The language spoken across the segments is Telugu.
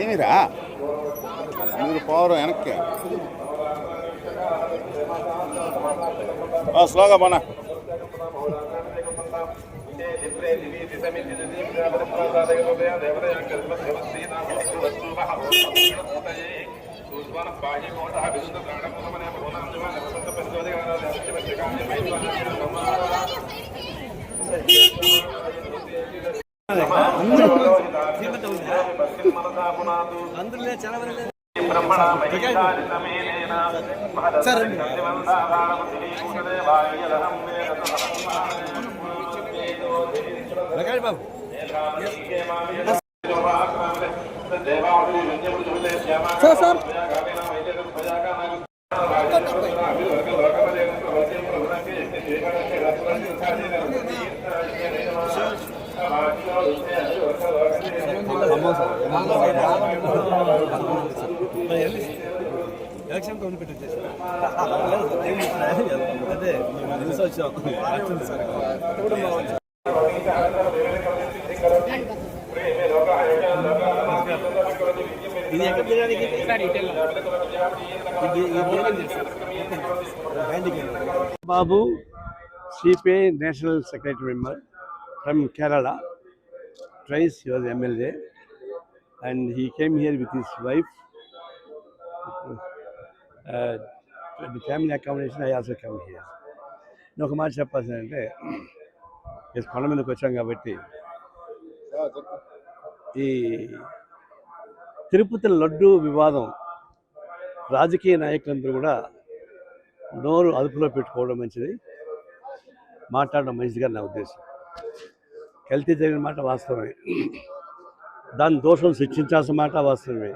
ఏమిరా మీరు పోవరు వెనక్కి స్లోగా పోనా. ఎలక్షన్ కౌంట్ పెట్టేసి అదే వచ్చాం. ఇది Babu CPI national secretary member from Kerala. Twice he was MLA and he came here with his wife. The family accommodation I also come here. నేను ఒక మాట చెప్పాల్సిందంటే కొండ మీదకి వచ్చాం కాబట్టి ఈ తిరుపతి లడ్డు వివాదం రాజకీయ నాయకులందరూ కూడా నోరు అదుపులో పెట్టుకోవడం మంచిది, మాట్లాడడం మంచిదిగా నా ఉద్దేశం. కల్తీ జరిగిన మాట వాస్తవమే, దాని దోషం శిక్షించాల్సిన మాట వాస్తవమే.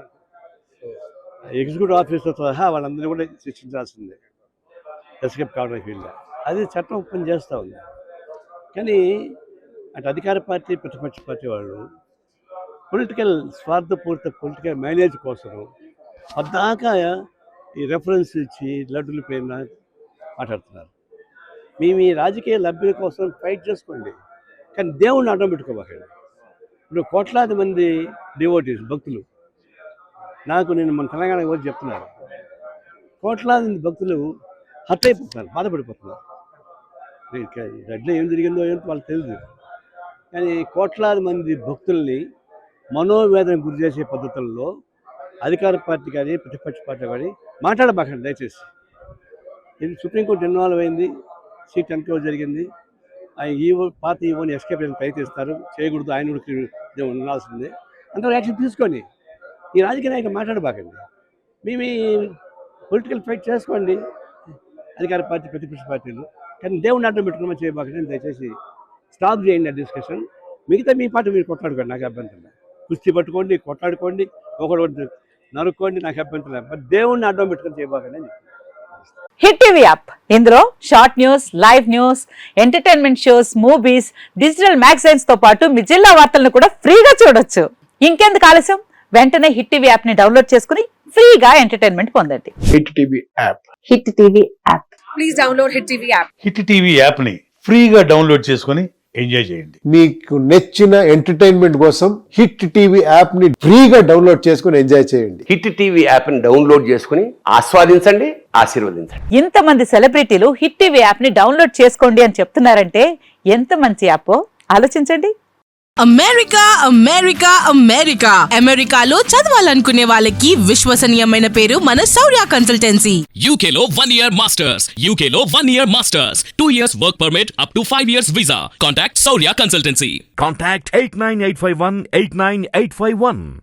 ఎగ్జిక్యూటివ్ ఆఫీసర్ సహా వాళ్ళందరినీ కూడా శిక్షించాల్సిందే ఎస్కేప్ కావడానికి వీళ్ళు. అది చట్టం పని చేస్తూ ఉంది. కానీ అటు అధికార పార్టీ ప్రతిపక్ష పార్టీ వాళ్ళు పొలిటికల్ స్వార్థపూరిత పొలిటికల్ మేనేజ్ కోసం పద్దాకా ఈ రెఫరెన్స్ ఇచ్చి లడ్డుల పైన మాట్లాడుతున్నారు. మేము ఈ రాజకీయ లబ్ధుల కోసం ఫైట్ చేసుకోండి, కానీ దేవుణ్ణి అడ్డం పెట్టుకోబాకండి. ఇప్పుడు కోట్లాది మంది డివోటీస్ భక్తులు, నేను మన తెలంగాణకి వచ్చి చెప్తున్నాను, కోట్లాది మంది భక్తులు హర్ట్ అయిపోతున్నారు, బాధపడిపోతున్నారు. రెడ్లో ఏం జరిగిందో ఏంటో వాళ్ళకి తెలియదు, కానీ కోట్లాది మంది భక్తుల్ని మనోవేదన గురి చేసే పద్ధతుల్లో అధికార పార్టీ కానీ ప్రతిపక్ష పార్టీ కానీ మాట్లాడబాకండి దయచేసి. ఇది సుప్రీంకోర్టు ఇన్వాల్వ్ అయింది, సీట్ ఎన్కౌంటర్ జరిగింది. ఈవో పాత ఈవోని ఎస్కేప్ ప్రయత్నిస్తారు, చేయకూడదు, ఆయన కూడా ఉండాల్సిందే. అంత యాక్షన్ తీసుకొని ఈ రాజకీయ నాయకులు మాట్లాడబాకండి. మేము ఈ పొలిటికల్ ఫైట్ చేసుకోండి అధికార పార్టీ ప్రతిపక్ష పార్టీలు, కానీ దేవుడిని అడ్డం పెట్టుకోమని చేయబాకండి. దయచేసి స్టాప్ చేయండి ఆ డిస్కషన్. మిగతా మీ పార్టీ మీరు కొట్లాడుకోండి, నాకు అభ్యంతరం లేదు. కుస్తీ పట్టుకోండి, కొట్లాడుకోండి, ఒకటి నరుక్కోండి, నాకు అభ్యంతరం లేదు. బట్ దేవుడిని అడ్డం పెట్టుకొని చేయబాకండి అని చెప్పి. హిట్ టీవీ యాప్, ఇందులో short news, live news, entertainment shows, movies, digital magazines తో పాటు మీ జిల్లా వార్తలను కూడా ఫ్రీగా చూడొచ్చు. ఇంకెందుకు ఆలస్యం, వెంటనే హిట్ టీవీ యాప్ ని డౌన్లోడ్ చేసుకుని ఫ్రీగా ఎంటర్టైన్మెంట్ పొందండి. Hit TV app, hit TV app, please download hit TV app. Hit TV app ని ఫ్రీగా డౌన్లోడ్ చేసుకుని ఎంజాయ్ చేయండి. మీకు నచ్చిన ఎంటర్టైన్మెంట్ కోసం హిట్ టీవీ యాప్ ని ఫ్రీగా డౌన్లోడ్ చేసుకుని ఎంజాయ్ చేయండి. హిట్ టీవీ యాప్ ని డౌన్లోడ్ చేసుకుని ఆస్వాదించండి, ఆశీర్వదించండి. ఇంతమంది సెలబ్రిటీలు హిట్ టీవీ యాప్ ని డౌన్లోడ్ చేసుకోండి అని చెప్తున్నారంటే ఎంత మంచి యాప్ ఆలోచించండి. అమెరికా అమెరికా అమెరికా అమెరికాలో చదవాలనుకునే వాళ్ళకి విశ్వసనీయమైన పేరు మన శౌర్య consultancy. UK Law 1 Year Masters. UK Law 1 Year Masters. 2 years work permit up to 5 years visa. Contact Saurya Consultancy. Contact 89851 89851.